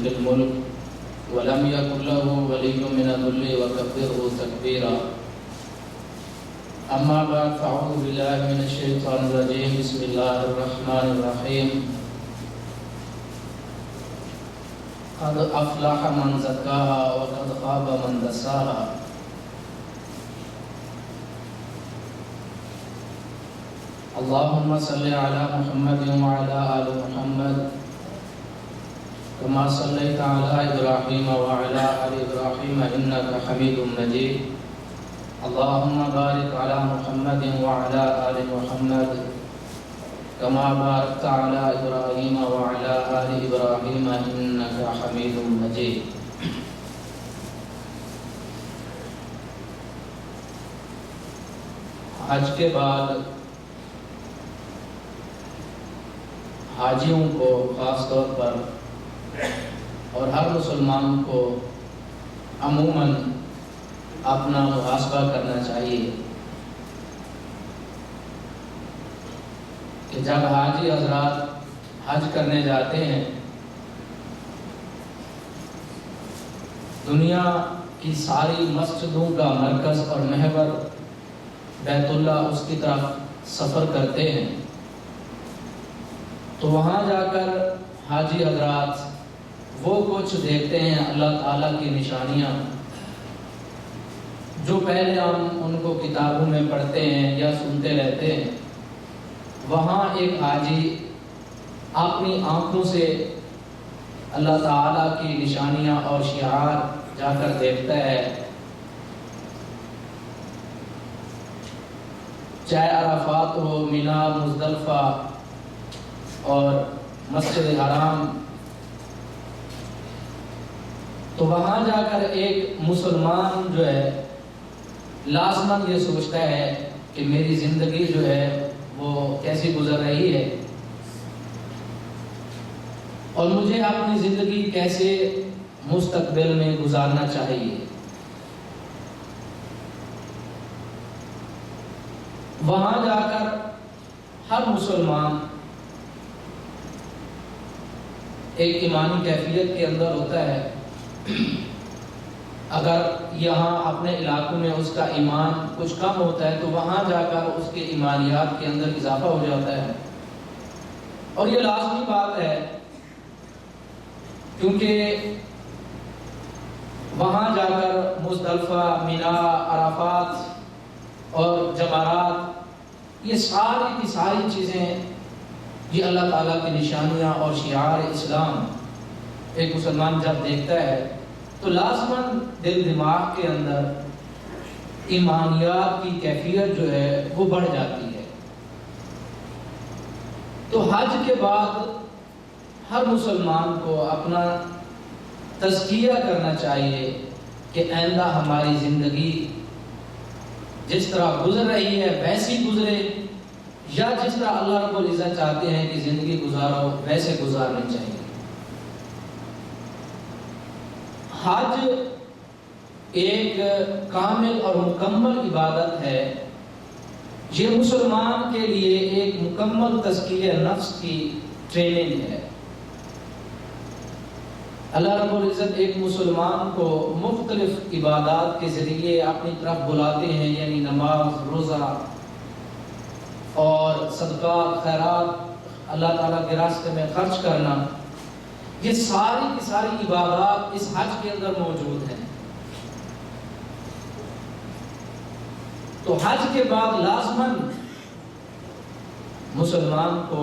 في الملك ولم يكن له ولي من الذل وكبره تكبيرا. أما بعد فأعوذ بالله من الشيطان الرجيم. بسم الله الرحمن الرحيم. قد أفلح من زكاها وقد خاب من دساها. اللهم صل على محمد وعلى آل محمد كما صليت على إبراهيم وعلى آل إبراهيم إنك حميد مجيد. اللهم بارك على محمد وعلى آل محمد كما باركت على إبراهيم وعلى آل إبراهيم إنك حميد مجيد. حج کے بعد حاجیوں کو خاص طور پر اور ہر مسلمان کو عموماً اپنا محاسبہ کرنا چاہیے کہ جب حاجی حضرات حج کرنے جاتے ہیں دنیا کی ساری مسجدوں کا مرکز اور محور بیت اللہ اس کی طرف سفر کرتے ہیں تو وہاں جا کر حاجی حضرات وہ کچھ دیکھتے ہیں اللہ تعالیٰ کی نشانیاں جو پہلے ہم ان کو کتابوں میں پڑھتے ہیں یا سنتے رہتے ہیں. وہاں ایک حاجی اپنی آنکھوں سے اللہ تعالیٰ کی نشانیاں اور شعار جا کر دیکھتا ہے. چاہے عرفات ہو، مینا، مزدلفہ اور مسجد حرام، تو وہاں جا کر ایک مسلمان جو ہے لازماً یہ سوچتا ہے کہ میری زندگی جو ہے وہ کیسی گزر رہی ہے اور مجھے اپنی زندگی کیسے مستقبل میں گزارنا چاہیے. وہاں جا کر ہر مسلمان ایک ایمانی کیفیت کے اندر ہوتا ہے. اگر یہاں اپنے علاقوں میں اس کا ایمان کچھ کم ہوتا ہے تو وہاں جا کر اس کے ایمانیات کے اندر اضافہ ہو جاتا ہے اور یہ لازمی بات ہے کیونکہ وہاں جا کر مزدلفہ، مینا، عرفات اور جمرات یہ ساری کی ساری چیزیں یہ اللہ تعالیٰ کی نشانیاں اور شعار اسلام ایک مسلمان جب دیکھتا ہے تو لازماً دل دماغ کے اندر ایمانیات کی کیفیت جو ہے وہ بڑھ جاتی ہے. تو حج کے بعد ہر مسلمان کو اپنا تزکیہ کرنا چاہیے کہ آئندہ ہماری زندگی جس طرح گزر رہی ہے ویسی گزرے یا جس طرح اللہ رب العزت چاہتے ہیں کہ زندگی گزارو ویسے گزارنی چاہیے. حج ایک کامل اور مکمل عبادت ہے. یہ مسلمان کے لیے ایک مکمل تزکیہ نفس کی ٹریننگ ہے. اللہ رب العزت ایک مسلمان کو مختلف عبادات کے ذریعے اپنی طرف بلاتے ہیں، یعنی نماز، روزہ اور صدقات، خیرات، اللہ تعالیٰ کے راستے میں خرچ کرنا. یہ ساری کی ساری عبادات اس حج کے اندر موجود ہیں. تو حج کے بعد لازماً مسلمان کو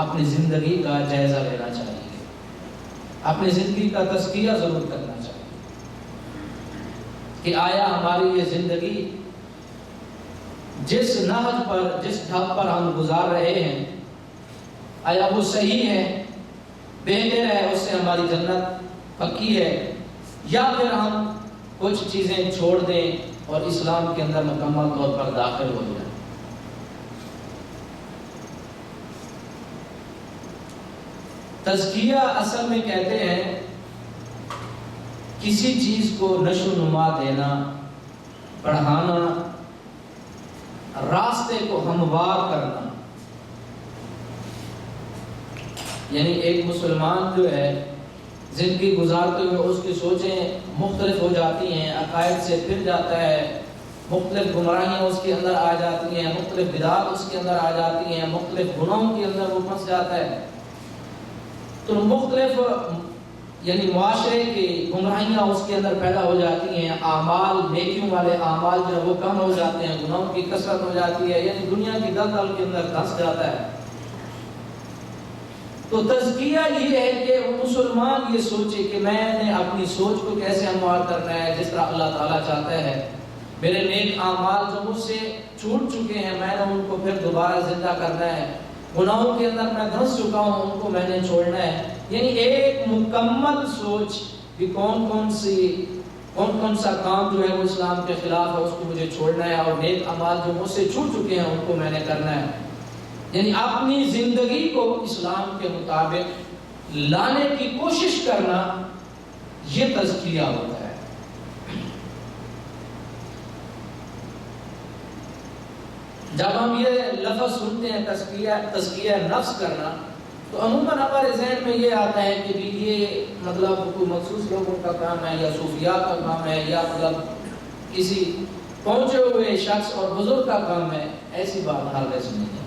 اپنی زندگی کا جائزہ لینا چاہیے، اپنی زندگی کا تزکیہ ضرور کرنا چاہیے کہ آیا ہماری یہ زندگی جس نہج پر، جس ڈھب پر ہم گزار رہے ہیں، آیا وہ صحیح ہے، بہتر ہے، اس سے ہماری جنت پکی ہے، یا پھر ہم کچھ چیزیں چھوڑ دیں اور اسلام کے اندر مکمل طور پر داخل ہو جائیں. تزکیہ اصل میں کہتے ہیں کسی چیز کو نشو و نما دینا، بڑھانا، راستے کو ہموار کرنا. یعنی ایک مسلمان جو ہے زندگی گزارتے ہوئے اس کی سوچیں مختلف ہو جاتی ہیں، عقائد سے پھر جاتا ہے، مختلف گمراہیاں اس کے اندر آ جاتی ہیں، مختلف بدعات اس کے اندر آ جاتی ہیں، مختلف گناہوں کے اندر وہ پھنس جاتا ہے، تو مختلف یعنی معاشرے کی گمراہیاں اس کے اندر پیدا ہو جاتی ہیں، اعمال نیکیوں والے اعمال جو ہے وہ کم ہو جاتے ہیں، گناہوں کی کثرت ہو جاتی ہے، یعنی دنیا کی دلدل کے اندر دھنس جاتا ہے۔ تو تزکیہ یہ ہے کہ مسلمان یہ سوچے کہ میں نے اپنی سوچ کو کیسے ہموار کرنا ہے جس طرح اللہ تعالیٰ چاہتا ہے، میرے نیک اعمال جو مجھ سے چھوٹ چکے ہیں میں نے ان کو پھر دوبارہ زندہ کرنا ہے، گناہوں کے اندر میں دھنس چکا ہوں ان کو میں نے چھوڑنا ہے، یعنی ایک مکمل سوچ کہ کون سا کام جو ہے وہ اسلام کے خلاف ہے اس کو مجھے چھوڑنا ہے، اور نیک اعمال جو مجھ سے چھوٹ چکے ہیں ان کو میں نے کرنا ہے، یعنی اپنی زندگی کو اسلام کے مطابق لانے کی کوشش کرنا، یہ تزکیہ ہوتا ہے۔ جب ہم یہ لفظ سنتے ہیں تزکیہ نفس کرنا، تو عموماً ہمارے ذہن میں یہ آتا ہے کہ یہ مطلب کوئی مخصوص لوگوں کا کام ہے یا صوفیاء کا کام ہے یا مطلب کسی پہنچے ہوئے شخص اور بزرگ کا کام ہے۔ ایسی بات ہر ویسے نہیں ہے،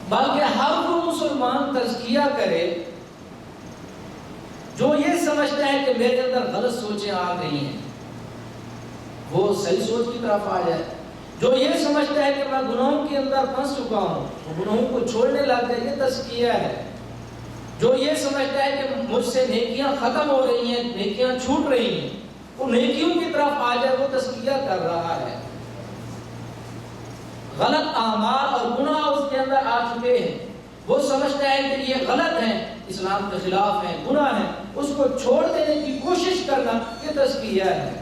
بلکہ ہر وہ مسلمان تزکیہ کرے جو یہ سمجھتا ہے کہ میرے اندر غلط سوچیں آ گئی ہیں، وہ صحیح سوچ کی طرف آ جائے، جو یہ سمجھتا ہے کہ میں گناہوں کے اندر پھنس چکا ہوں وہ گناہوں کو چھوڑنے لگ جائے، یہ تزکیہ ہے، جو یہ سمجھتا ہے کہ مجھ سے نیکیاں ختم ہو رہی ہیں، نیکیاں چھوٹ رہی ہیں، وہ نیکیوں کی طرف آ جائے، وہ تزکیہ کر رہا ہے۔ غلط اعمال اور گناہ اس کے اندر آ چکے ہیں، وہ سمجھتا ہے کہ یہ غلط ہیں، اسلام کے خلاف ہیں، گناہ ہیں، اس کو چھوڑ دینے کی کوشش کرنا یہ تزکیہ ہے۔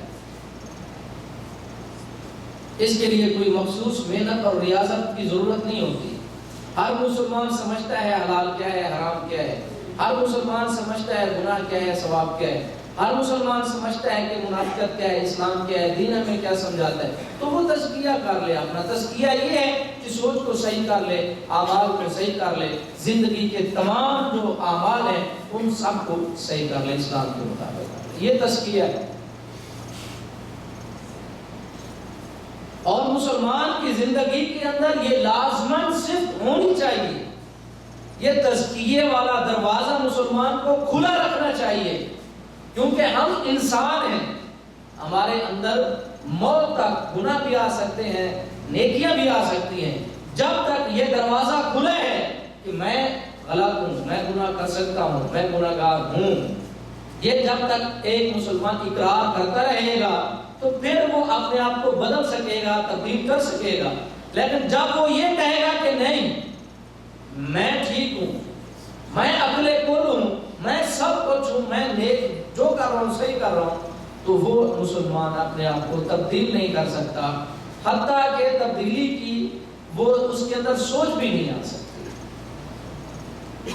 اس کے لیے کوئی مخصوص محنت اور ریاضت کی ضرورت نہیں ہوتی، ہر مسلمان سمجھتا ہے حلال کیا ہے حرام کیا ہے، ہر مسلمان سمجھتا ہے گناہ کیا ہے ثواب کیا ہے، ہر مسلمان سمجھتا ہے کہ منافقت کیا ہے، اسلام کیا ہے، دین ہمیں کیا سمجھاتا ہے، تو وہ تزکیہ کر لے اپنا۔ تزکیہ یہ ہے کہ سوچ کو صحیح کر لے، اعمال کو صحیح کر لے، زندگی کے تمام جو اعمال ہیں ان سب کو صحیح کر لے اسلام کے مطابق، یہ تزکیہ ہے۔ اور مسلمان کی زندگی کے اندر یہ لازماً صرف ہونی چاہیے، یہ تزکیے والا دروازہ مسلمان کو کھلا رکھنا چاہیے، کیونکہ ہم انسان ہیں، ہمارے اندر موت تک گناہ بھی آ سکتے ہیں، نیکیاں بھی آ سکتی ہیں، جب تک یہ دروازہ کھلا ہے کہ میں غلط ہوں، میں گناہ کر سکتا ہوں، میں گناہ گار ہوں، یہ جب تک ایک مسلمان اقرار کرتا رہے گا تو پھر وہ اپنے آپ کو بدل سکے گا، تبدیل کر سکے گا۔ لیکن جب وہ یہ کہے گا کہ نہیں میں ٹھیک ہوں، میں عقل کل ہوں، میں سب کچھ ہوں، میں نیک جو کر رہا ہوں صحیح کر رہا ہوں، تو وہ مسلمان اپنے آپ کو تبدیل نہیں کر سکتا، حتیٰ کہ تبدیلی کی وہ اس کے اندر سوچ بھی نہیں آ سکتی۔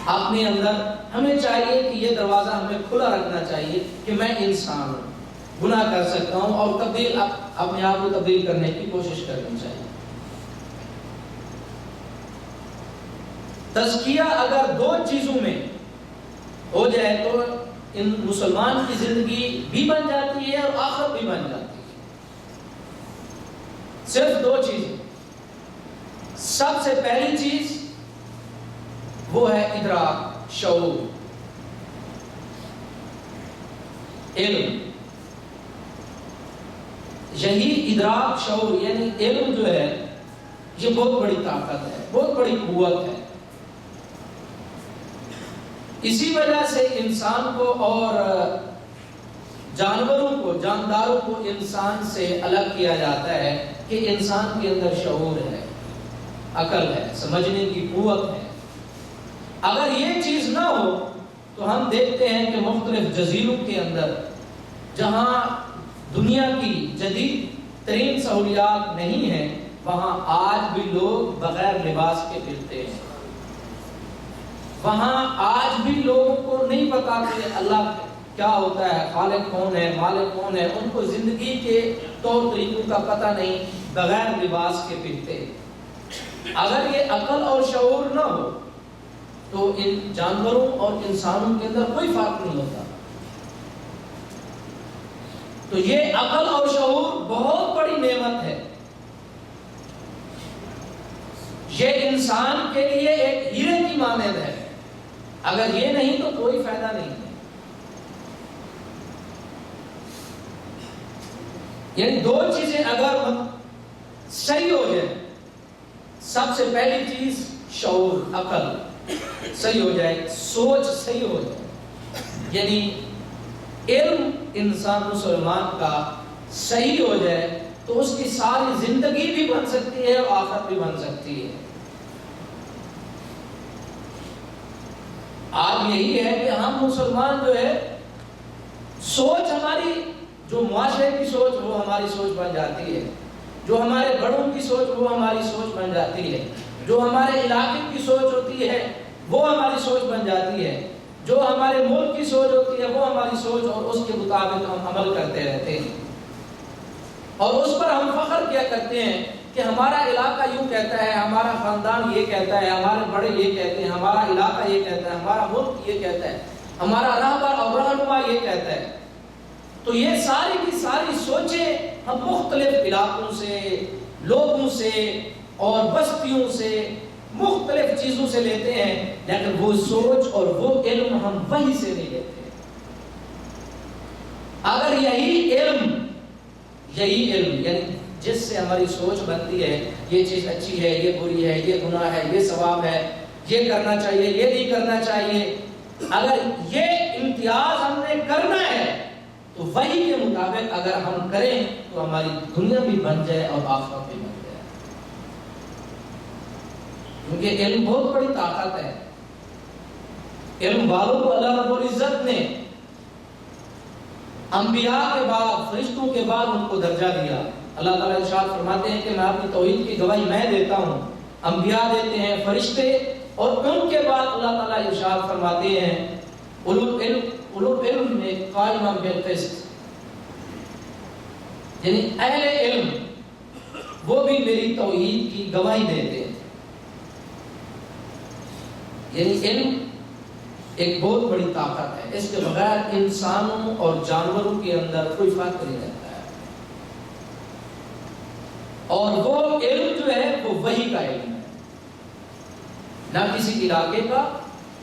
اپنے اندر ہمیں چاہیے کہ یہ دروازہ ہمیں کھلا رکھنا چاہیے کہ میں انسان ہوں، گناہ کر سکتا ہوں، اور تبدیل اپنے آپ کو تبدیل کرنے کی کوشش کرنی چاہیے۔ تزکیہ اگر دو چیزوں میں ہو جائے تو ان مسلمان کی زندگی بھی بن جاتی ہے اور آخرت بھی بن جاتی ہے۔ صرف دو چیزیں، سب سے پہلی چیز وہ ہے ادراک، شعور، علم۔ یہی ادراک شعور یعنی علم جو ہے یہ بہت بڑی طاقت ہے، بہت بڑی قوت ہے۔ اسی وجہ سے انسان کو اور جانوروں کو، جانداروں کو انسان سے الگ کیا جاتا ہے کہ انسان کے اندر شعور ہے، عقل ہے، سمجھنے کی قوت ہے۔ اگر یہ چیز نہ ہو تو ہم دیکھتے ہیں کہ مختلف جزیروں کے اندر جہاں دنیا کی جدید ترین سہولیات نہیں ہیں وہاں آج بھی لوگ بغیر لباس کے پھرتے ہیں، وہاں آج بھی لوگوں کو نہیں پتا کہ اللہ کیا ہوتا ہے، خالق کون ہے، مالک کون ہے، ان کو زندگی کے طور طریقوں کا پتہ نہیں، بغیر لباس کے پھرتے۔ اگر یہ عقل اور شعور نہ ہو تو ان جانوروں اور انسانوں کے اندر کوئی فرق نہیں ہوتا. تو یہ عقل اور شعور بہت بڑی نعمت ہے. یہ انسان کے لیے ایک ہیرے کی مانند ہے. اگر یہ نہیں تو کوئی فائدہ نہیں ہے. یعنی دو چیزیں اگر صحیح ہو جائے، سب سے پہلی چیز شعور، عقل صحیح ہو جائے، سوچ صحیح ہو جائے، یعنی علم انسان مسلمان کا صحیح ہو جائے تو اس کی ساری زندگی بھی بن سکتی ہے اور آخرت بھی بن سکتی ہے. آج یہی ہے کہ ہم مسلمان جو ہے، سوچ ہماری، جو معاشرے کی سوچ وہ ہماری سوچ بن جاتی ہے، جو ہمارے بڑوں کی سوچ وہ ہماری سوچ بن جاتی ہے، جو ہمارے علاقے کی سوچ ہوتی ہے وہ ہماری سوچ بن جاتی ہے، جو ہمارے ملک کی سوچ ہوتی ہے وہ ہماری سوچ، اور اس کے مطابق ہم عمل کرتے رہتے ہیں اور اس پر ہم فخر کیا کرتے ہیں کہ ہمارا علاقہ یوں کہتا ہے، ہمارا خاندان یہ کہتا ہے، ہمارے بڑے یہ کہتے ہیں، ہمارا علاقہ یہ کہتا ہے، ہمارا ملک یہ کہتا ہے، ہمارا رہبر اور رہنما یہ کہتا ہے. تو یہ ساری کی ساری سوچیں ہم مختلف علاقوں سے، لوگوں سے اور بستیوں سے، مختلف چیزوں سے لیتے ہیں، لیکن وہ سوچ اور وہ علم ہم وہی سے نہیں لیتے. اگر یہی علم یعنی جس سے ہماری سوچ بنتی ہے، یہ چیز اچھی ہے، یہ بری ہے، یہ گناہ ہے، یہ ثواب ہے، یہ کرنا چاہیے، یہ نہیں کرنا چاہیے، اگر یہ امتیاز ہم نے کرنا ہے تو وہی کے مطابق اگر ہم کریں تو ہماری دنیا بھی بن جائے اور آخرت بھی بن جائے. کیونکہ علم بہت بڑی طاقت ہے. علم والوں کو اللہ رب العزت نے انبیاء کے بعد، فرشتوں کے بعد ان کو درجہ دیا. اللہ تعالیٰ ارشاد فرماتے ہیں کہ میں اپنی توحید کی گواہی میں دیتا ہوں، انبیاء دیتے ہیں، فرشتے، اور ان کے بعد اللہ تعالیٰ ارشاد فرماتے ہیں اولو العلم میں قائما بالقسط، یعنی اہل علم وہ بھی میری توحید کی گواہی دیتے ہیں. یعنی علم ایک بہت بڑی طاقت ہے، اس کے بغیر انسانوں اور جانوروں کے اندر کوئی فرق نہیں رہتا ہے. اور وہ علم جو ہے وہ وحی کا علم ہے، نہ کسی علاقے کا،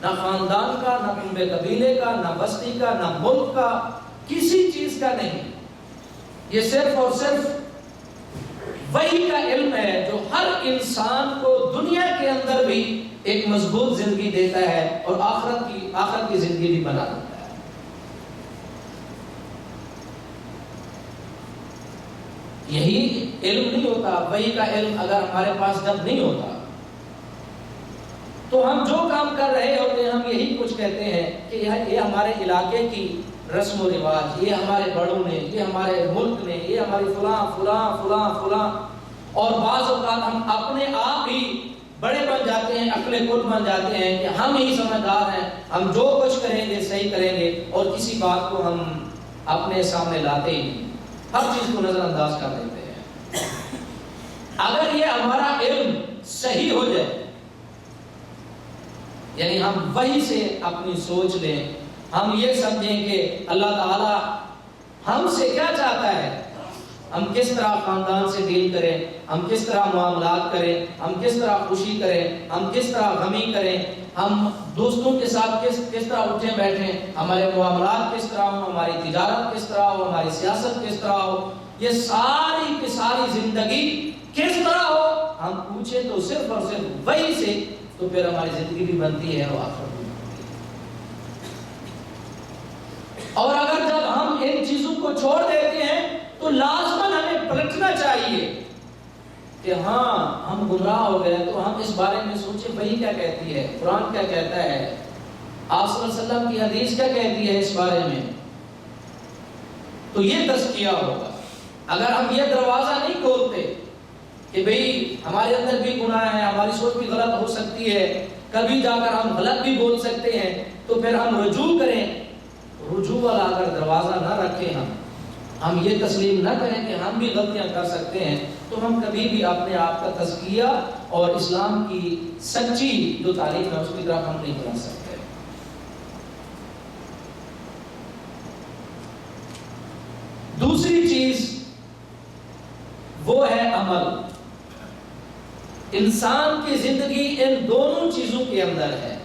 نہ خاندان کا، نہ کنبے قبیلے کا، نہ بستی کا، نہ ملک کا، کسی چیز کا نہیں. یہ صرف اور صرف وحی کا علم ہے جو ہر انسان کو دنیا کے اندر بھی ایک مضبوط زندگی دیتا ہے اور آخرت کی زندگی بھی بنا دیتا ہے. یہی علم نہیں ہوتا، وحی کا علم اگر ہمارے پاس جب نہیں ہوتا تو ہم جو کام کر رہے ہوتے ہیں ہم یہی کچھ کہتے ہیں کہ یہ ہمارے علاقے کی رسم و رواج، یہ ہمارے بڑوں نے، یہ ہمارے ملک نے، یہ ہماری فلاں فلاں فلاں فلاں. اور بعض اوقات ہم اپنے آپ ہی بڑے بن جاتے ہیں، عقل کل بن جاتے ہیں کہ ہم ہی سمجھدار ہیں، ہم جو کچھ کریں گے صحیح کریں گے، اور کسی بات کو ہم اپنے سامنے لاتے ہی نہیں، ہر چیز کو نظر انداز کر دیتے ہیں. اگر یہ ہمارا علم صحیح ہو جائے، یعنی ہم وہی سے اپنی سوچ لیں، ہم یہ سمجھیں کہ اللہ تعالیٰ ہم سے کیا چاہتا ہے، ہم کس طرح خاندان سے ڈیل کریں، ہم کس طرح معاملات کریں، ہم کس طرح خوشی کریں، ہم کس طرح غمی کریں، ہم دوستوں کے ساتھ کس طرح اٹھیں بیٹھیں، ہمارے معاملات کس طرح ہوں، ہماری تجارت کس طرح ہو، ہماری سیاست کس طرح ہو، یہ ساری کی ساری زندگی کس طرح ہو، ہم پوچھیں تو صرف اور صرف وہی سے، تو پھر ہماری زندگی بھی بنتی ہے اور آخرت بھی بنتی ہے. اور اگر جب ہم ان چیزوں کو چھوڑ دیتے ہیں تو لازماً ہمیں پلٹنا چاہیے کہ ہاں ہم گمراہ ہو گئے، تو ہم اس بارے میں سوچیں وحی کیا کہتی ہے، قرآن کیا کہتا ہے، آپ صلی اللہ علیہ وسلم کی حدیث کیا کہتی ہے اس بارے میں. تو یہ تزکیہ ہوگا. اگر ہم یہ دروازہ نہیں کھولتے کہ بھئی ہمارے اندر بھی گناہ ہے، ہماری سوچ بھی غلط ہو سکتی ہے، کبھی جا کر ہم غلط بھی بول سکتے ہیں، تو پھر ہم رجوع کریں. رجوع والا اگر دروازہ نہ رکھیں، ہم یہ تسلیم نہ کریں کہ ہم بھی غلطیاں کر سکتے ہیں، تو ہم کبھی بھی اپنے آپ کا تزکیہ اور اسلام کی سچی جو تعلیم ہے اس کی طرف ہم نہیں بڑھ سکتے۔ دوسری چیز وہ ہے عمل۔ انسان کی زندگی ان دونوں چیزوں کے اندر ہے۔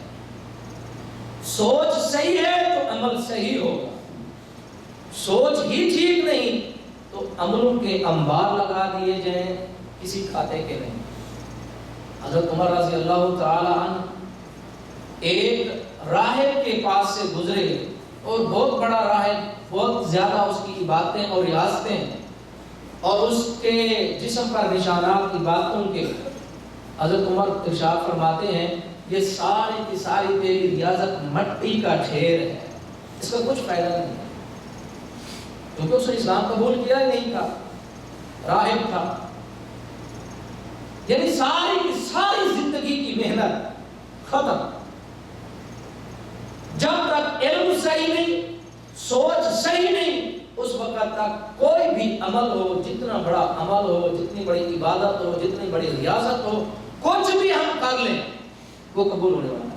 سوچ صحیح ہے تو عمل صحیح ہوگا، سوچ ہی ٹھیک نہیں تو عملوں کے انبار لگا دیے جائیں کسی کھاتے کے نہیں۔ حضرت عمر رضی اللہ تعالی عنہ ایک راہب کے پاس سے گزرے، اور بہت بڑا راہب، بہت زیادہ اس کی عبادتیں اور ریاستیں اور اس کے جسم پر نشانات عبادتوں کے۔ حضرت عمر ارشاد فرماتے ہیں یہ ساری کی ساری تیری ریاضت مٹی کا ڈھیر ہے، اس کا کچھ فائدہ نہیں ہے، کیونکہ اس نے اسلام قبول کیا ہی نہیں تھا، راہب تھا۔ یعنی ساری کی ساری زندگی کی محنت ختم۔ جب تک علم صحیح نہیں، سوچ صحیح نہیں، اس وقت تک کوئی بھی عمل ہو، جتنا بڑا عمل ہو، جتنی بڑی عبادت ہو، جتنی بڑی ریاضت ہو، کچھ بھی ہم کر لیں وہ قبول ہونے والا ہے۔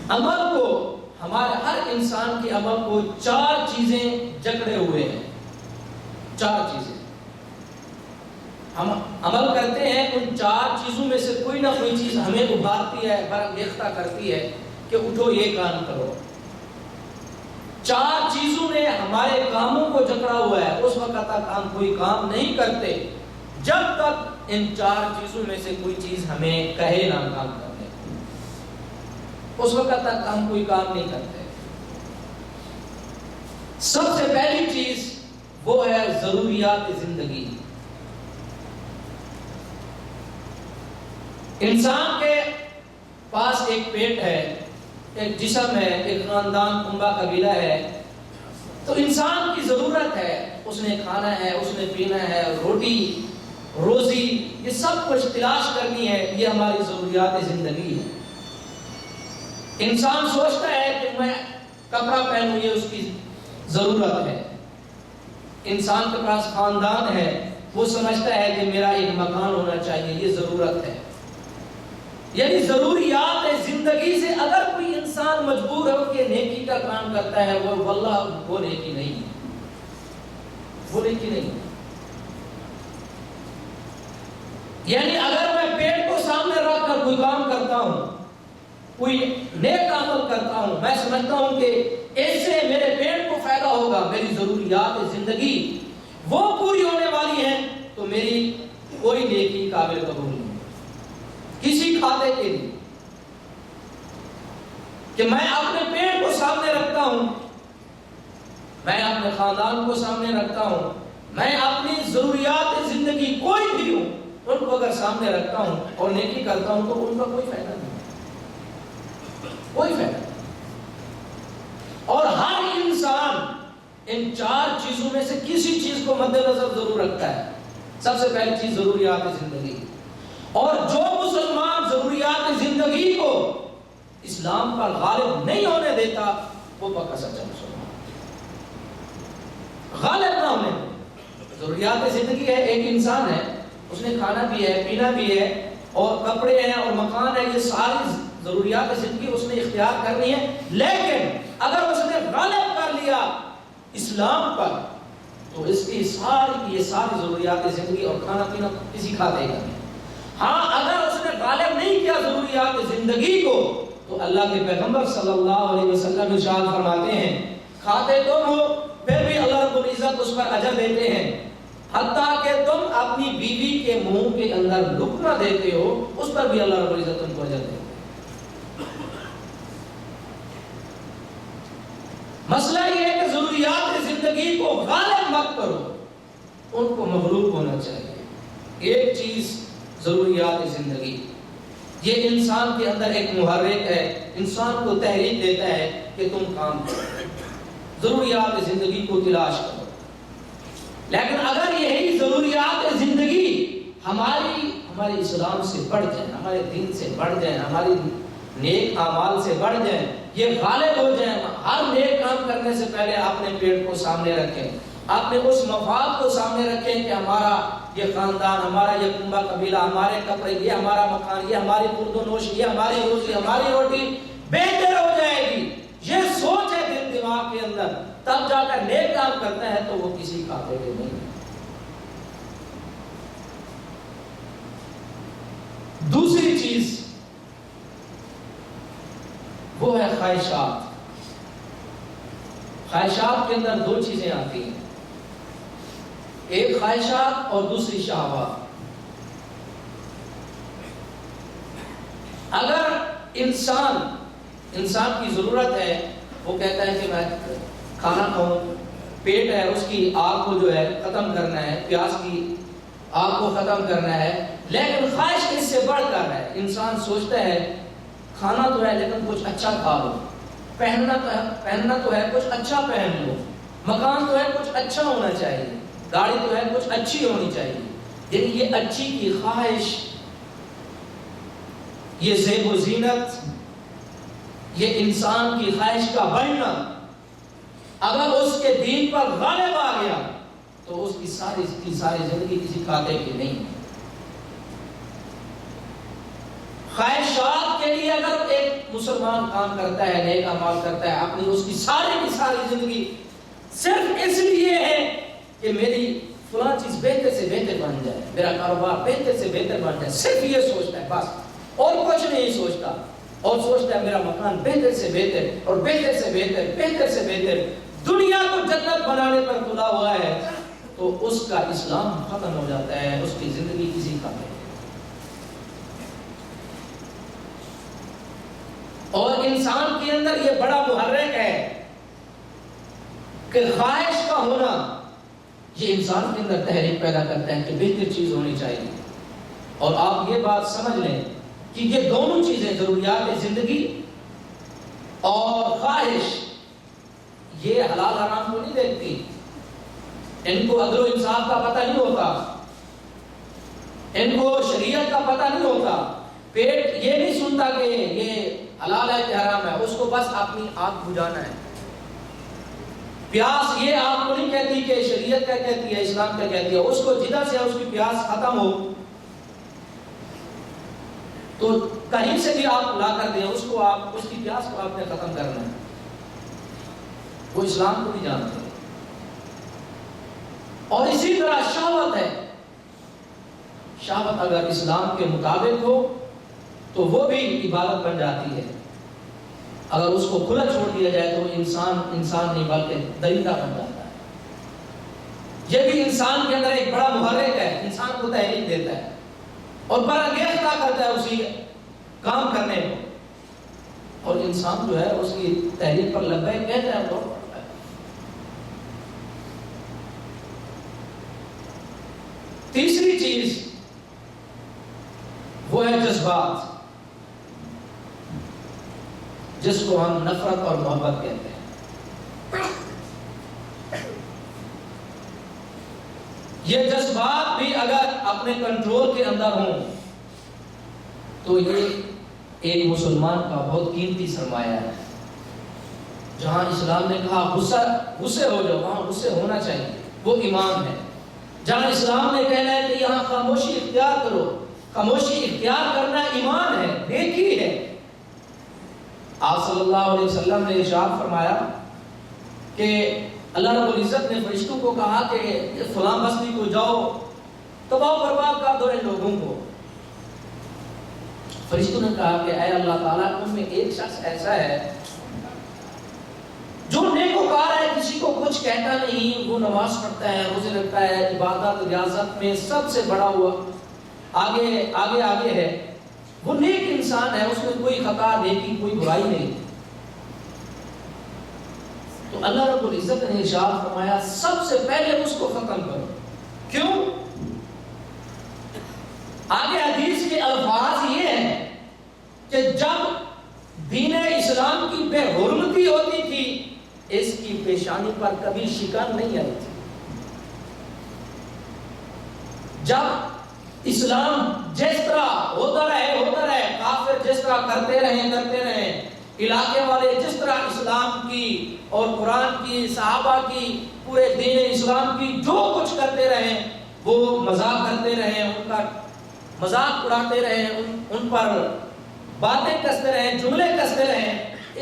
عمل کو، ہمارے ہر انسان کے عمل کو 4 چیزیں جکڑے ہوئے ہیں، 4 چیزیں ہم عمل کرتے ہیں۔ ان 4 چیزوں میں سے کوئی نہ کوئی چیز ہمیں ابھارتی ہے، برانگیختہ کرتی ہے کہ اٹھو یہ کام کرو۔ 4 چیزوں نے ہمارے کاموں کو جکڑا ہوا ہے، اس وقت تک ہم کوئی کام نہیں کرتے جب تک ان 4 چیزوں میں سے کوئی چیز ہمیں کہے نہ کام کرنے، اس وقت تک ہم کوئی کام نہیں کرتے۔ سب سے پہلی چیز وہ ہے ضروریات زندگی۔ انسان کے پاس ایک پیٹ ہے، ایک جسم ہے، ایک خاندان، کنبہ، قبیلہ ہے، تو انسان کی ضرورت ہے، اس نے کھانا ہے، اس نے پینا ہے، روٹی روزی یہ سب کچھ تلاش کرنی ہے، یہ ہماری ضروریات زندگی ہے۔ انسان سوچتا ہے کہ میں کپڑا پہنوں، یہ اس کی ضرورت ہے۔ انسان کے پاس خاندان ہے، وہ سمجھتا ہے کہ میرا ایک مکان ہونا چاہیے، یہ ضرورت ہے۔ یعنی ضروریات زندگی سے اگر کوئی انسان مجبور ہو کہ نیکی کا کام کرتا ہے، وہ واللہ وہ نیکی نہیں ہے، وہ نیکی نہیں ہے۔ یعنی اگر میں پیٹ کو سامنے رکھ کر کوئی کام کرتا ہوں، کوئی نیک عمل کرتا ہوں، میں سمجھتا ہوں کہ اس سے میرے پیٹ کو فائدہ ہوگا، میری ضروریات زندگی وہ پوری ہونے والی ہیں، تو میری کوئی نیکی قابل قبول نہیں کسی کھاتے کے لیے۔ کہ میں اپنے پیٹ کو سامنے رکھتا ہوں، میں اپنے خاندان کو سامنے رکھتا ہوں، میں اپنی ضروریات زندگی کوئی بھی ہوں ان کو اگر سامنے رکھتا ہوں اور نیکی کرتا ہوں تو ان کا کوئی فائدہ نہیں، کوئی فائدہ نہیں۔ اور ہر انسان ان 4 چیزوں میں سے کسی چیز کو مد نظر ضرور رکھتا ہے۔ سب سے پہلی چیز ضروریات زندگی، اور جو مسلمان ضروریات زندگی کو اسلام پر غالب نہیں ہونے دیتا وہ پکا سچا مسلمان، غالب نہ ہونے دے۔ ضروریات زندگی ہے، ایک انسان ہے، اس نے کھانا بھی ہے، پینا بھی ہے، اور کپڑے ہیں اور مکان ہے، یہ ساری ضروریات زندگی اس نے اختیار کرنی ہے، لیکن اگر اس نے غالب کر لیا اسلام پر تو اس کی یہ ساری ضروریات زندگی اور کھانا پینا کسی کھاتے کا نہیں۔ ہاں اگر اس نے غالب نہیں کیا ضروریات زندگی کو تو اللہ کے پیغمبر صلی اللہ علیہ وسلم ارشاد فرماتے ہیں کھاتے تم ہو پھر بھی اللہ رب العزت اس پر اجر دیتے ہیں، حتیٰ کہ تم اپنی بیوی کے منہ کے اندر لقمہ دیتے ہو اس پر بھی اللہ رب العزت تم کو اجر دیتے ہیں۔ مسئلہ یہ ہے کہ ضروریات زندگی کو غالب مت کرو، ان کو مغلوب ہونا چاہیے۔ ایک چیز ضروریات زندگی، یہ انسان کے اندر ایک محرک ہے، انسان کو تحریک دیتا ہے کہ تم کام کرو، ضروریات زندگی کو تلاش کرو۔ لیکن اگر یہی ضروریات زندگی ہمارے اسلام سے بڑھ جائیں، ہمارے دین سے بڑھ جائیں، ہماری نیک اعمال سے بڑھ جائیں، یہ غالب ہو جائیں، ہر نیک کام کرنے سے پہلے اپنے پیٹ کو سامنے رکھیں، آپ نے اس مفاد کو سامنے رکھیں کہ ہمارا یہ خاندان، ہمارا یہ کنبہ قبیلہ، ہمارے کپڑے، یہ ہمارا مکان، یہ ہماری خورد و نوش، یہ ہماری روزی، ہماری روٹی بہتر ہو جائے گی، یہ سوچ ہے دل دماغ کے اندر، تب جا کر نیک کام کرتا ہے تو وہ کسی کافر کے نہیں ہے۔ دوسری چیز وہ ہے خواہشات۔ خواہشات کے اندر دو چیزیں آتی ہیں، ایک خواہشات اور دوسری شہوات۔ اگر انسان کی ضرورت ہے، وہ کہتا ہے کہ میں کھانا کھاؤں، پیٹ ہے اس کی آگ کو جو ہے ختم کرنا ہے، پیاس کی آگ کو ختم کرنا ہے، لیکن خواہش اس سے بڑھ کر ہے۔ انسان سوچتا ہے کھانا تو ہے لیکن کچھ اچھا کھا لو، پہننا تو ہے کچھ اچھا پہن لو، مکان تو ہے کچھ اچھا ہونا چاہیے، گاڑی تو ہے کچھ اچھی ہونی چاہیے۔ یعنی یہ اچھی کی خواہش، یہ زیب و زینت، یہ انسان کی خواہش کا بڑھنا اگر اس کے دین پر غالب آ گیا تو اس کی ساری زندگی کسی کھاتے کی نہیں ہے۔ خواہشات کے لیے اگر ایک مسلمان کام کرتا ہے، نیک اعمال کرتا ہے، اپنی اس کی ساری زندگی صرف اس لیے ہے کہ میری فلاں چیز بہتر سے بہتر بن جائے، میرا کاروبار بہتر سے بہتر بن جائے، صرف یہ سوچتا ہے بس، اور کچھ نہیں سوچتا، اور سوچتا ہے میرا مکان بہتر سے بہتر اور بہتر سے بہتر دنیا کو جنت بنانے پر تلا ہوا ہے، تو اس کا اسلام ختم ہو جاتا ہے، اس کی زندگی کسی کا نہیں۔ اور انسان کے اندر یہ بڑا محرک ہے کہ خواہش کا ہونا، یہ انسان کے اندر تحریک پیدا کرتا ہے کہ بہتر چیز ہونی چاہیے۔ اور آپ یہ بات سمجھ لیں کہ یہ دونوں چیزیں، ضروریات زندگی اور خواہش، یہ حلال حرام کو نہیں دیکھتی، ان کو عدل و انصاف کا پتہ نہیں ہوتا، ان کو شریعت کا پتہ نہیں ہوتا، پیٹ یہ نہیں سنتا کہ یہ حلال ہے کہ حرام ہے، اس کو بس اپنی آگ بجھانا ہے۔ پیاس یہ آپ کو نہیں کہتی کہ شریعت کیا کہتی ہے، اسلام کیا کہتی ہے، اس کو جدھر سے اس کی پیاس ختم ہو تو کہیں سے بھی آپ لا کر دیں، اس کی پیاس کو آپ نے ختم کرنا ہے، وہ اسلام کو نہیں جانتے۔ اور اسی طرح شہوت ہے، شہوت اگر اسلام کے مطابق ہو تو وہ بھی عبادت بن جاتی ہے، اگر اس کو کھلا چھوڑ دیا جائے تو انسان نہیں بلکہ درندہ بن جاتا ہے۔ یہ بھی انسان کے اندر ایک بڑا محرک ہے، انسان کو تحریک دیتا ہے اور برانگیختہ کرتا ہے اسی کام کرنے کو، اور انسان جو ہے اس کی تحریک پر لبیک کہتا ہے تو۔ تیسری چیز وہ ہے جذبات، جس کو ہم نفرت اور محبت کہتے ہیں۔ یہ جذبات بھی اگر اپنے کنٹرول کے اندر ہوں تو یہ ایک مسلمان کا بہت قیمتی سرمایہ ہے۔ جہاں اسلام نے کہا غصے ہو جاؤ، وہاں غصے ہونا چاہیے، وہ ایمان ہے۔ جہاں اسلام نے کہنا ہے کہ یہاں خاموشی اختیار کرو، خاموشی اختیار کرنا ایمان ہے، نیکی ہے۔ آپ صلی اللہ علیہ وسلم نے ارشاد فرمایا کہ اللہ رب العزت نے فرشتوں کو کہا کہ فلاں بستی کو جاؤ تباہ و برباد کر دو ان لوگوں کو۔ فرشتوں نے کہا کہ اے اللہ تعالیٰ، ان میں ایک شخص ایسا ہے جو نیکوکار ہے، کسی کو کچھ کہتا نہیں، وہ نماز پڑھتا ہے، روزے رکھتا ہے، عبادت ریاضت میں سب سے بڑا ہوا آگے ہے، وہ نیک انسان ہے، اس میں کوئی خطا نیکی کوئی برائی نہیں۔ تو اللہ رب العزت نے ارشاد فرمایا سب سے پہلے اس کو ختم کرو۔ کیوں؟ آگے حدیث کے الفاظ یہ ہیں کہ جب دین اسلام کی بے حرمتی ہوتی تھی، اس کی پیشانی پر کبھی شکن نہیں آئی تھی۔ جب اسلام جس طرح ہوتا رہے، کافر جس طرح کرتے رہے، علاقے والے جس طرح اسلام کی اور قرآن کی، صحابہ کی پورے دین اسلام کی جو کچھ کرتے رہے وہ مذاق کرتے رہے، ان کا مذاق اڑاتے رہے، ان پر باتیں کستے رہے، جملے کستے رہے،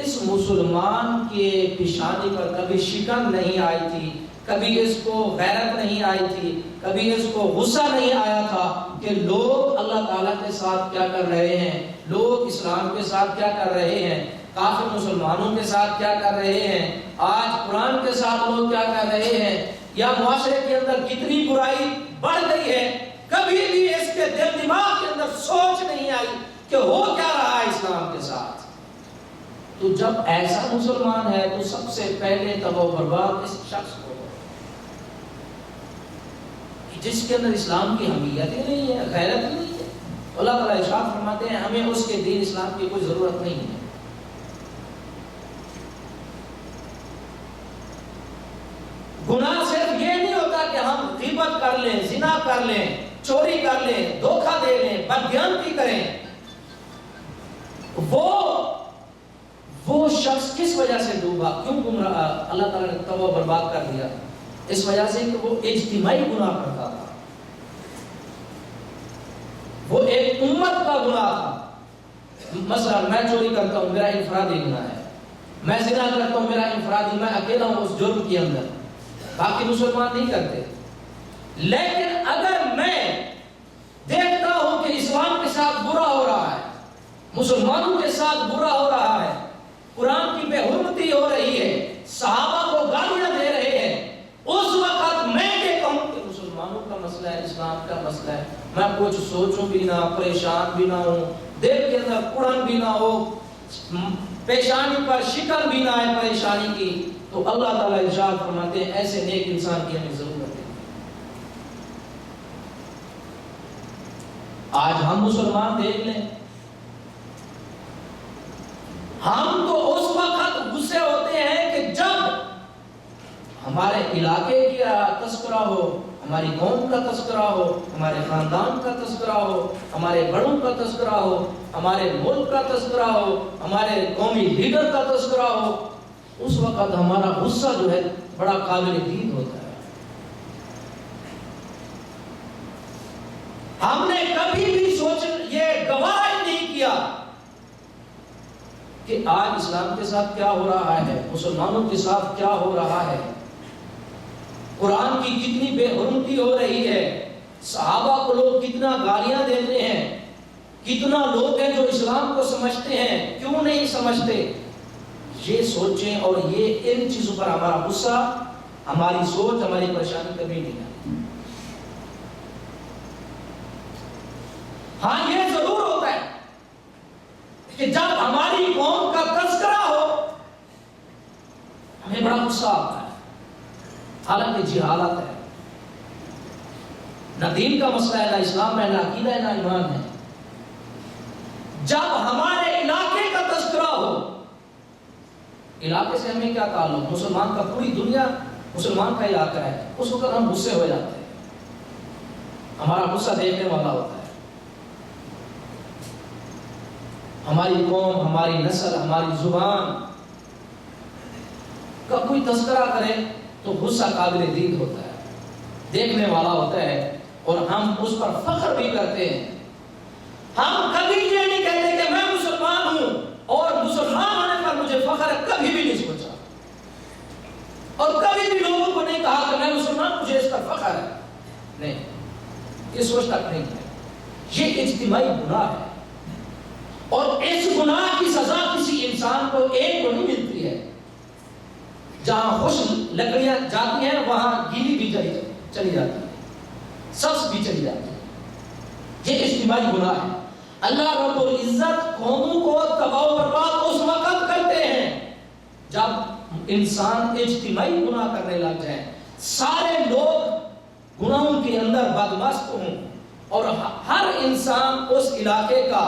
اس مسلمان کے پیشانی پر کبھی شکن نہیں آئی تھی، کبھی اس کو غیرت نہیں آئی تھی، کبھی اس کو غصہ نہیں آیا تھا کہ لوگ اللہ تعالیٰ کے ساتھ کیا کر رہے ہیں، لوگ اسلام کے ساتھ کیا کر رہے ہیں، کافر مسلمانوں کے ساتھ کیا کر رہے ہیں، آج قرآن کے ساتھ لوگ کیا کر رہے ہیں، یا معاشرے کے اندر کتنی برائی بڑھ گئی ہے۔ کبھی بھی اس کے دل دماغ کے اندر سوچ نہیں آئی کہ ہو کیا رہا ہے اسلام کے ساتھ۔ تو جب ایسا مسلمان ہے تو سب سے پہلے تباہ و برباد اس شخص کو، جس کے اندر اسلام کی حمیت ہی نہیں ہے، غیرت ہی نہیں ہے۔ اللہ تعالیٰ ارشاد فرماتے ہیں ہمیں اس کے دین اسلام کی کوئی ضرورت نہیں ہے۔ گناہ صرف یہ نہیں ہوتا کہ ہم غیبت کر لیں، زنا کر لیں، چوری کر لیں، دھوکہ دے لیں، بددیانتی کریں۔ وہ شخص کس وجہ سے ڈوبا، کیوں گمراہ اللہ تعالیٰ نے تباہ و برباد کر دیا؟ اس وجہ سے کہ وہ اجتماعی گناہ کرتا تھا، وہ ایک امت کا گناہ تھا۔ مثلا میں چوری کرتا ہوں، میرا انفرادی گناہ ہے، میں زنا کرتا ہوں، میرا انفرادی، میں اکیلا ہوں اس جرم کے اندر، باقی مسلمان نہیں کرتے۔ لیکن اگر میں دیکھتا ہوں کہ اسلام کے ساتھ برا ہو رہا ہے، مسلمانوں کے ساتھ برا ہو رہا ہے، قرآن کی بے حرمتی ہو رہی ہے، صحابہ کو گالیاں دے رہے ہیں، اس وقت میں یہ کہوں کہ مسلمانوں کا مسئلہ ہے، اسلام کا مسئلہ ہے، میں کچھ سوچوں بھی نہ، پریشان بھی نہ ہوں، دل کے اندر کڑن بھی نہ ہو، پیشانی پر شکن بھی نہ آئے پریشانی کی، تو اللہ تعالیٰ ارشاد فرماتے ہیں ایسے نیک انسان کی ہمیں ضرورت ہے۔ آج ہم مسلمان دیکھ لیں، ہم تو اس وقت غصے ہوتے ہیں کہ جب ہمارے علاقے کا تذکرہ ہو، ہماری قوم کا تذکرہ ہو، ہمارے خاندان کا تذکرہ ہو، ہمارے بڑوں کا تذکرہ ہو، ہمارے ملک کا تذکرہ ہو، ہمارے قومی لیڈر کا تذکرہ ہو، اس وقت ہمارا غصہ جو ہے بڑا قابل دید ہوتا ہے۔ ہم نے کبھی بھی یہ گوارا نہیں کیا کہ آج اسلام کے ساتھ کیا ہو رہا ہے، مسلمانوں کے ساتھ کیا ہو رہا ہے، قرآن کی کتنی بے حرمتی ہو رہی ہے، صحابہ کو لوگ کتنا گالیاں دیتے ہیں، کتنا لوگ ہیں جو اسلام کو سمجھتے ہیں، کیوں نہیں سمجھتے؟ یہ سوچیں اور یہ ان چیزوں پر ہمارا غصہ، ہماری سوچ، ہماری پریشانی کبھی نہیں آتی۔ ہاں یہ ضرور ہوتا ہے کہ جب ہماری قوم کا تذکرہ ہو ہمیں بڑا غصہ آتا ہے، حالانکہ جہالت ہے، نہ دین کا مسئلہ ہے، نہ اسلام ہے، نہ عقیدہ ہے، نہ ایمان ہے۔ جب ہمارے علاقے کا تذکرہ ہو، علاقے سے ہمیں کیا تعلق، مسلمان کا پوری دنیا مسلمان کا علاقہ ہے، اس وقت ہم غصے ہو جاتے ہیں، ہمارا غصہ دیکھنے والا ہوتا ہے۔ ہماری قوم، ہماری نسل، ہماری زبان کا کوئی تذکرہ کرے تو غصہ قابل دید ہوتا ہے، دیکھنے والا ہوتا ہے، اور ہم اس پر فخر بھی کرتے ہیں۔ ہم کبھی یہ نہیں کہتے کہ میں مسلمان ہوں اور مسلمان ہونے پر مجھے فخر ہے، کبھی بھی نہیں سوچا، اور کبھی بھی لوگوں کو نہیں کہا کہ میں مسلمان، مجھے اس پر فخر ہے، نہیں، یہ سوچ تک نہیں ہے۔ یہ اجتماعی گناہ ہے، اور اس گناہ کی سزا کسی انسان کو ایک کو نہیں ملتی ہے۔ جہاں خوش لکڑیاں جاتی ہیں وہاں گیلی بھی چلی جاتی ہے، سبز بھی چلی جاتی ہے۔ یہ اجتماعی گناہ ہے۔ اللہ رب العزت قوموں کو تباہ و برباد اس وقت کرتے ہیں جب انسان اجتماعی گناہ کرنے لگ جائیں، سارے لوگ گناہوں کے اندر بدمست ہوں، اور ہر انسان اس علاقے کا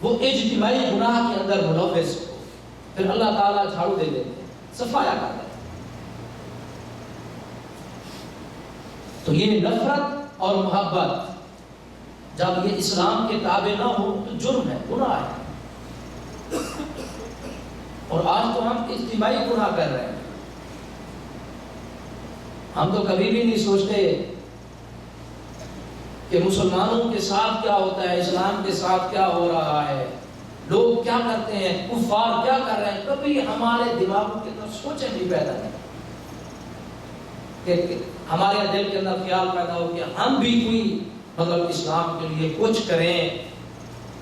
وہ اجتماعی گناہ کے اندر ملوث ہو، پھر اللہ تعالیٰ جھاڑو دے دیتے ہیں، صفایا کرتے ہیں۔ تو یہ نفرت اور محبت جب یہ اسلام کے تابع نہ ہو تو جرم ہے، گناہ ہے، اور آج تو ہم اجتماعی گناہ کر رہے ہیں۔ ہم تو کبھی بھی نہیں سوچتے کہ مسلمانوں کے ساتھ کیا ہوتا ہے، اسلام کے ساتھ کیا ہو رہا ہے، لوگ کیا کرتے ہیں، کفار کیا کر رہے ہیں. کبھی ہمارے دماغوں کے اندر سوچیں بھی پیدا نہیں کہ ہمارے دل کے اندر خیال پیدا ہو کہ ہم بھی کوئی مطلب اسلام کے لیے کچھ کریں،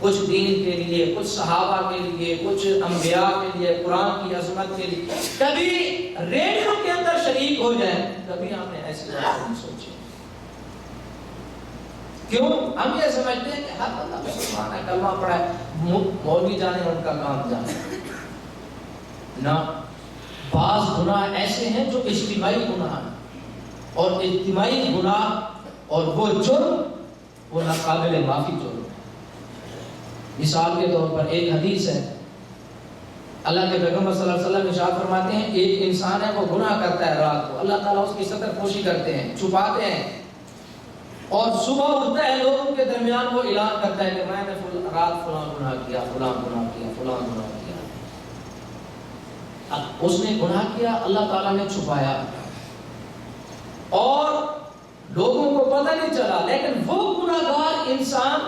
کچھ دین کے لیے، کچھ صحابہ کے لیے، کچھ انبیاء کے لیے، قرآن کی عظمت کے لیے کبھی ریڈیو کے اندر شریک ہو جائیں. کبھی ہم نے ایسی بات نہیں سوچی. کیوں؟ ہم یہ سمجھتے ہیں کہ ہر بندہ مسلمان ہے، کلمہ پڑھا ہے، مولوی جانے ان کا کام جانے. نہ، بعض گناہ ایسے ہیں جو اجتماعی گناہ ہیں، اور اجتماعی گناہ اور وہ جرم وہ ناقابل معافی جرم ہے. مثال کے طور پر ایک حدیث ہے، اللہ کے پیغمبر صلی اللہ علیہ وسلم ارشاد فرماتے ہیں ایک انسان ہے وہ گناہ کرتا ہے رات کو، اللہ تعالیٰ اس کی ستر پوشی کرتے ہیں، چھپاتے ہیں، اور صبح اٹھتا ہے لوگوں کے درمیان وہ اعلان کرتا ہے کہ میں نے رات فلاں گناہ کیا، فلاں گناہ کیا، فلاں گناہ کیا. اس نے گناہ کیا، اللہ تعالیٰ نے چھپایا اور لوگوں کو پتہ نہیں چلا، لیکن وہ گناہگار انسان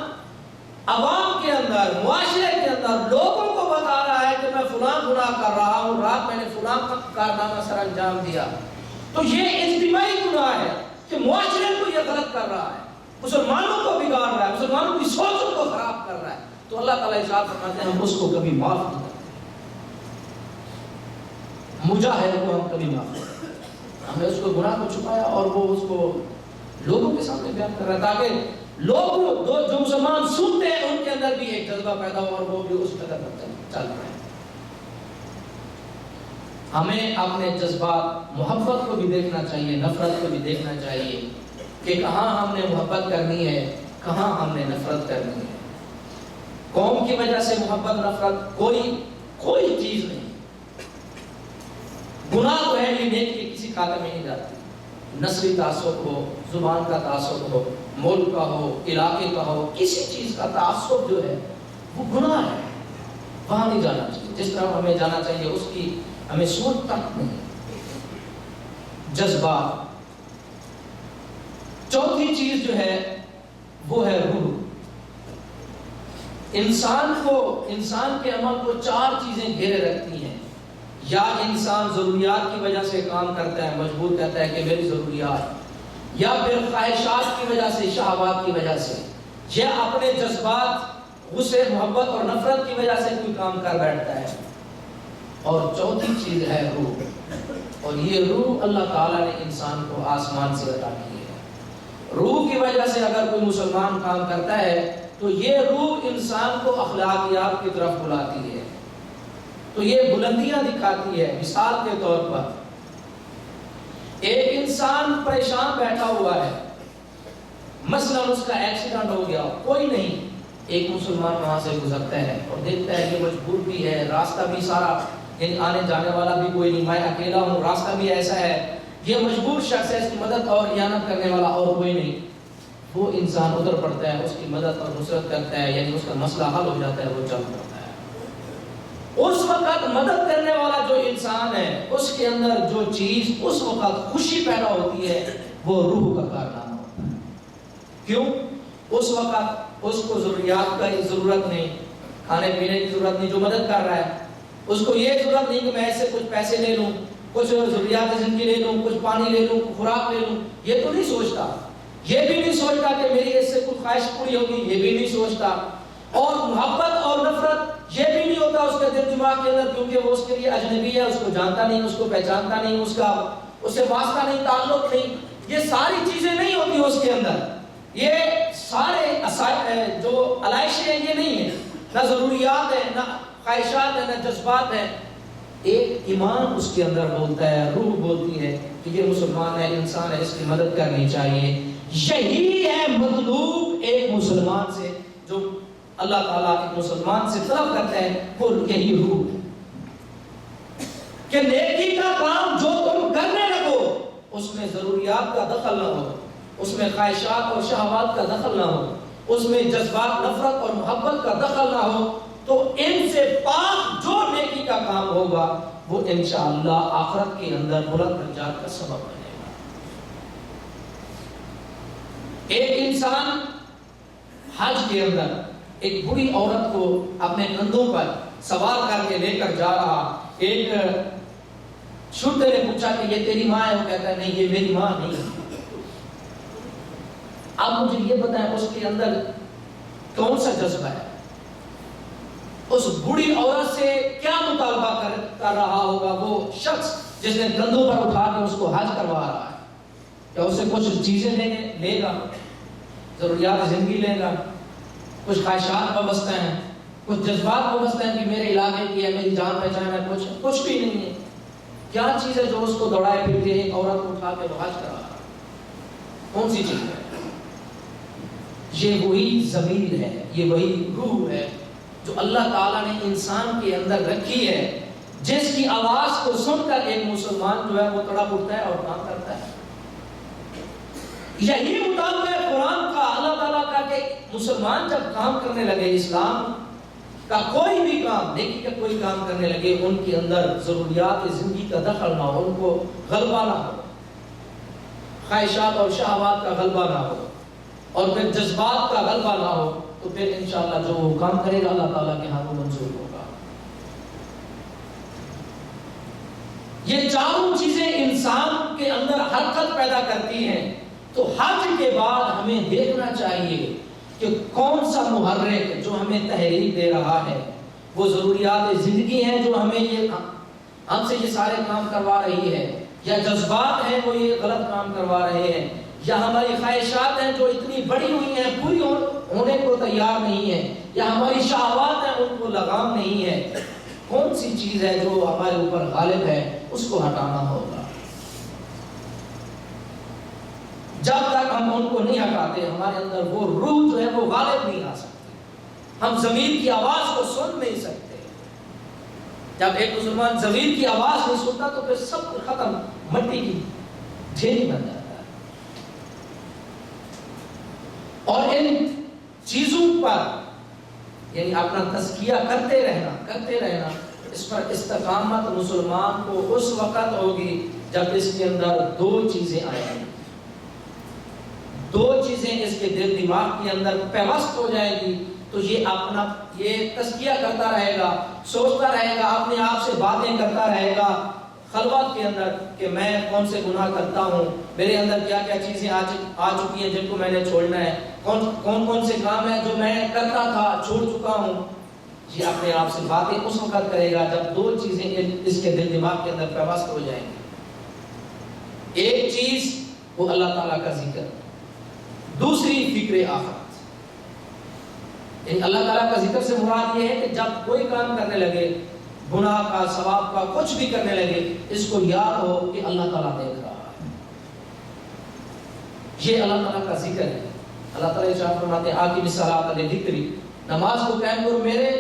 عوام کے اندر، معاشرے کے اندر لوگوں کو بتا رہا ہے کہ میں فلاں گناہ کر رہا ہوں، رات میں نے فلاں کارنامہ سر انجام دیا. تو یہ اجتماعی گناہ ہے کہ معاشرے کو یہ غلط کر رہا ہے، مسلمانوں کو بگاڑ رہا ہے، مسلمانوں کی سوچوں کو خراب کر رہا ہے. تو اللہ تعالیٰ ارشاد فرماتے ہیں ہم اس کو کبھی معاف نہیں کرتے. مجاہد کو ہم کبھی معاف نہیں کرتے. ہم نے اس کو گناہ کو چھپایا اور وہ اس کو لوگوں کے سامنے بیان کر رہا ہے تاکہ لوگ جو مسلمان سنتے ہیں ان کے اندر بھی ایک جذبہ پیدا ہو اور وہ بھی اس قدر چل رہے ہیں. ہمیں اپنے جذبات، محبت کو بھی دیکھنا چاہیے، نفرت کو بھی دیکھنا چاہیے کہ کہاں ہم نے محبت کرنی ہے، کہاں ہم نے نفرت کرنی ہے. قوم کی وجہ سے محبت نفرت کوئی چیز نہیں. گناہ تو ہے یہ نیکی کسی خاطر میں نہیں جاتی. نسلی تعصب ہو، زبان کا تعصب ہو، ملک کا ہو، علاقے کا ہو، کسی چیز کا تعصب جو ہے وہ گناہ ہے، وہاں نہیں جانا چاہیے. جس طرح ہمیں جانا چاہیے اس کی ہمیں سوچ تک نہیں. جذبات. چوتھی چیز جو ہے وہ ہے روح. انسان کے عمل کو چار چیزیں گھیرے رکھتی ہیں. یا انسان ضروریات کی وجہ سے کام کرتا ہے، مجبور کہتا ہے کہ میری ضروریات، یا پھر خواہشات کی وجہ سے، شہوات کی وجہ سے، یا اپنے جذبات، غصے، محبت اور نفرت کی وجہ سے کوئی کام کر بیٹھتا ہے. اور چوتھی چیز ہے روح. اور یہ روح اللہ تعالیٰ نے انسان کو آسمان سے عطا کی ہے. روح کی وجہ سے اگر کوئی مسلمان کام کرتا ہے تو یہ روح انسان کو اخلاقیات کی طرف بلاتی ہے، تو یہ بلندیاں دکھاتی ہے. مثال کے طور پر ایک انسان پریشان بیٹھا ہوا ہے، مثلا اس کا ایکسیڈنٹ ہو گیا، کوئی نہیں، ایک مسلمان وہاں سے گزرتا ہے اور دیکھتا ہے کہ مجبور بھی ہے، راستہ بھی سارا، یعنی آنے جانے والا بھی کوئی نہیں، میں اکیلا ہوں، راستہ بھی ایسا ہے، یہ مجبور شخص ہے، اس کی مدد اور اعانت کرنے والا اور کوئی نہیں. وہ انسان ادھر پڑتا ہے، اس کی مدد اور نصرت کرتا ہے، یعنی اس کا مسئلہ حل ہو جاتا ہے، وہ چل پڑتا ہے. اس وقت مدد کرنے والا جو انسان ہے اس کے اندر جو چیز اس وقت خوشی پیدا ہوتی ہے وہ روح کا کارنامہ ہوتا ہے. کیوں؟ اس وقت اس کو ضروریات کا ضرورت نہیں، کھانے پینے کی ضرورت نہیں، جو مدد کر رہا ہے اس کو یہ ضرورت نہیں کہ میں ایسے کچھ پیسے لے لوں، کچھ ضروریات زندگی لے لوں، کچھ پانی لے لوں، خوراک لے لوں، یہ تو نہیں سوچتا. یہ بھی نہیں سوچتا کہ میری اس سے کچھ خواہش پوری ہوگی، یہ بھی نہیں سوچتا. اور محبت اور نفرت یہ بھی نہیں ہوتا اس کے دل دماغ کے اندر، کیونکہ وہ اس کے لیے اجنبی ہے، اس کو جانتا نہیں، اس کو پہچانتا نہیں، اس سے واسطہ نہیں، تعلق نہیں. یہ ساری چیزیں نہیں ہوتی اس کے اندر. یہ سارے جو علائشیں ہیں یہ نہیں ہیں، نہ ضروریات ہیں، نہ خواہشات ہیں، نہ جذبات ہیں. ایک ایمان اس کے اندر بولتا ہے، روح بولتی ہے کہ یہ مسلمان ہے، انسان ہے، اس کی مدد کرنی چاہیے. یہی ہے مطلوب ایک مسلمان سے، جو اللہ تعالیٰ ایک مسلمان سے طلب کرتا ہے، وہ یہی روح کہ نیکی کا کام جو تم کرنے لگو اس میں ضروریات کا دخل نہ ہو، اس میں خواہشات اور شہوات کا دخل نہ ہو، اس میں جذبات، نفرت اور محبت کا دخل نہ ہو. تو ان سے پاک جو نیکی کا کام ہوگا وہ انشاءاللہ آخرت کے اندر بلند درجات کا سبب بنے گا. ایک انسان حج کے اندر ایک بڑی عورت کو اپنے کندھوں پر سوار کر کے لے کر جا رہا، ایک شرطے نے پوچھا کہ یہ تیری ماں ہے؟ وہ کہتا ہے نہیں، یہ میری ماں نہیں ہے۔ اب مجھے یہ بتائیں اس کے اندر کون سا جذبہ ہے؟ اس بڑی عورت سے کیا مطالبہ کر رہا ہوگا وہ شخص جس نے کندھوں پر اٹھا کے اس کو حج کروا رہا ہے؟ کیا اسے کچھ چیزیں لے گا، ضروریات زندگی لے گا، کچھ خواہشات وابستہ ہیں، کچھ جذبات وابستہ ہیں کہ میرے علاقے کی ہے، میری جان پہچان ہے؟ کچھ بھی نہیں ہے۔ کیا چیز ہے جو اس کو دوڑائے پھرتے ایک عورت کو اٹھا کے حج کرا رہا ہے؟ کون سی چیز ہے؟ یہ وہی ضمیر ہے، یہ وہی روح ہے جو اللہ تعالیٰ نے انسان کے اندر رکھی ہے، جس کی آواز کو سن کر ایک مسلمان جو ہے وہ تڑپ اٹھتا ہے اور کام کرتا ہے۔ یہی مطالبہ ہے قرآن کا، اللہ تعالیٰ کا، کہ مسلمان جب کام کرنے لگے، اسلام کا کوئی بھی کام، نیکی کا کوئی کام کرنے لگے، ان کے اندر ضروریات زندگی کا دخل نہ ہو، ان کو غلبہ نہ ہو، خواہشات اور شہوات کا غلبہ نہ ہو، اور پھر جذبات کا غلبہ نہ ہو، تو پھر انشاءاللہ جو وہ کام کرے گا اللہ تعالیٰ کے ہاں وہ منظور ہوگا۔ یہ چاروں چیزیں انسان کے اندر حرکت پیدا کرتی ہیں، تو حج کے بعد ہمیں دیکھنا چاہیے کہ کون سا محرک جو ہمیں تحریک دے رہا ہے، وہ ضروریات زندگی ہیں جو ہمیں ہم سے یہ سارے کام کروا رہی ہے، یا جذبات ہیں وہ یہ غلط کام کروا رہے ہیں، یا ہماری خواہشات ہیں جو اتنی بڑی ہوئی ہیں پوری ہونے کو تیار نہیں ہے، یا ہماری شہوات ہیں ان کو لگام نہیں ہے۔ کون سی چیز ہے جو ہمارے اوپر غالب ہے، اس کو ہٹانا ہوگا۔ جب تک ہم ان کو نہیں ہٹاتے ہمارے اندر وہ روح جو ہے وہ غالب نہیں آ سکتی، ہم ضمیر کی آواز کو سن نہیں سکتے۔ جب ایک مسلمان ضمیر کی آواز نہیں سنتا تو پھر سب ختم، مٹی کی ڈھیری بن جاتا ہے۔ اور ان چیزوں پر یعنی اپنا تزکیہ کرتے رہنا، اس پر استقامت مسلمان کو اس وقت ہوگی جب اس کے اندر دو چیزیں آئیں، دو چیزیں اس کے دل دماغ کے اندر پیوست ہو جائے گی، تو یہ تزکیہ کرتا رہے گا، سوچتا رہے گا، اپنے آپ سے باتیں کرتا رہے گا خلوت کے اندر کہ میں کون سے گناہ کرتا ہوں، میرے اندر کیا کیا چیزیں آ چکی ہیں جن کو میں نے چھوڑنا ہے، کون سے کام ہیں جو میں کرتا تھا چھوڑ چکا ہوں۔ یہ اپنے آپ سے باتیں اس وقت کرے گا جب دو چیزیں اس کے دل دماغ کے اندر پیوست ہو جائیں گی۔ ایک چیز وہ اللہ تعالیٰ کا ذکر، دوسری فکر آخرت۔ یعنی اللہ تعالیٰ کا ذکر سے مراد یہ ہے کہ جب کوئی کام کرنے لگے، گناہ کا، ثواب کا، کچھ بھی کرنے لگے، اس کو یاد ہو کہ اللہ تعالیٰ دیکھ رہا ہے۔ یہ اللہ تعالیٰ کا ذکر ہے۔ اللہ تعالیٰ ارشاد فرماتے ہیں آقم الصلاۃ لذکری، نماز کو قائم کرو میرے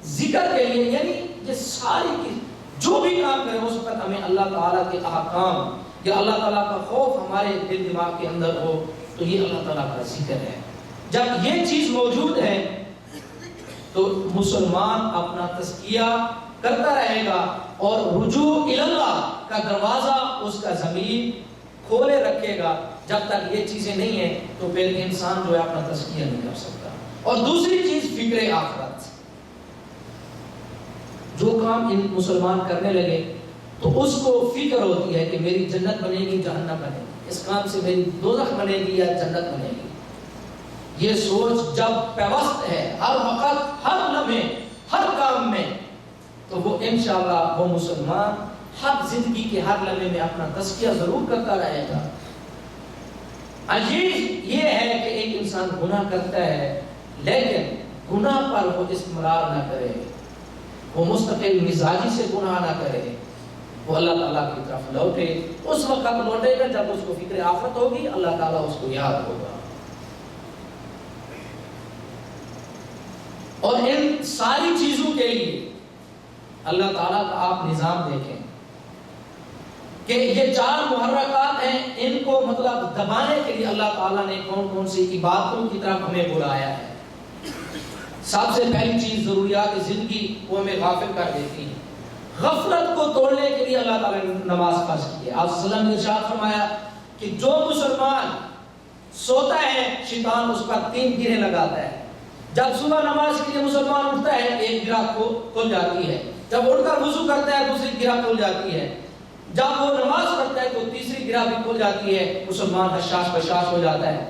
ذکر کے لیے، یعنی یہ ساری کی جو بھی کام کرے اس پر ہمیں اللہ تعالیٰ کے احکام یا اللہ تعالیٰ کا خوف ہمارے دل دماغ کے اندر ہو، تو یہ اللہ تعالیٰ کا ذکر ہے۔ جب یہ چیز موجود ہے تو مسلمان اپنا تزکیہ کرتا رہے گا اور رجوع اللہ کا دروازہ اس کا ضمیر کھولے رکھے گا۔ جب تک یہ چیزیں نہیں ہیں تو پھر انسان جو ہے اپنا تزکیہ نہیں کر سکتا۔ اور دوسری چیز فکر آخرت، جو کام ان مسلمان کرنے لگے تو اس کو فکر ہوتی ہے کہ میری جنت بنے گی جہنم بنے گی، اس کام سے میری دوزخ بنے گی یا جنت بنے گی۔ یہ سوچ جب پیوست ہے ہر وقت، ہر لمحے، ہر کام میں، تو وہ انشاءاللہ وہ مسلمان ہر زندگی کے ہر لمحے میں اپنا تزکیہ ضرور کرتا رہے گا۔ عجیب یہ ہے کہ ایک انسان گناہ کرتا ہے لیکن گناہ پر وہ استمرار نہ کرے، وہ مستقل مزاجی سے گناہ نہ کرے، وہ اللہ تعالیٰ کی طرف لوٹے۔ اس وقت لوٹے گا جب اس کو فکر آخرت ہوگی، اللہ تعالیٰ اس کو یاد ہوگا۔ اور ان ساری چیزوں کے لیے اللہ تعالیٰ کا آپ نظام دیکھیں کہ یہ چار محرکات ہیں، ان کو مطلب دبانے کے لیے اللہ تعالیٰ نے کون کون سی عبادتوں کی طرف ہمیں بلایا ہے۔ سب سے پہلی چیز ضروریات زندگی وہ ہمیں غافل کر دیتی ہیں۔ غفلت کو توڑنے کے لیے اللہ تعالیٰ نے نماز فرض کی ہے۔ آپ صلی اللہ علیہ وسلم نے ارشاد فرمایا کہ جو مسلمان سوتا ہے شیطان اس پر 3 گرہیں لگاتا ہے. جب صبح نماز کے لیے مسلمان اٹھتا ہے ایک گرہ کھل جاتی ہے. جب اٹھ کر وضو کرتا ہے دوسری گرہ کھل جاتی ہے. جب وہ نماز پڑھتا ہے تو تیسری گرہ بھی کھل جاتی ہے. مسلمان حشاش بشاش ہو جاتا ہے,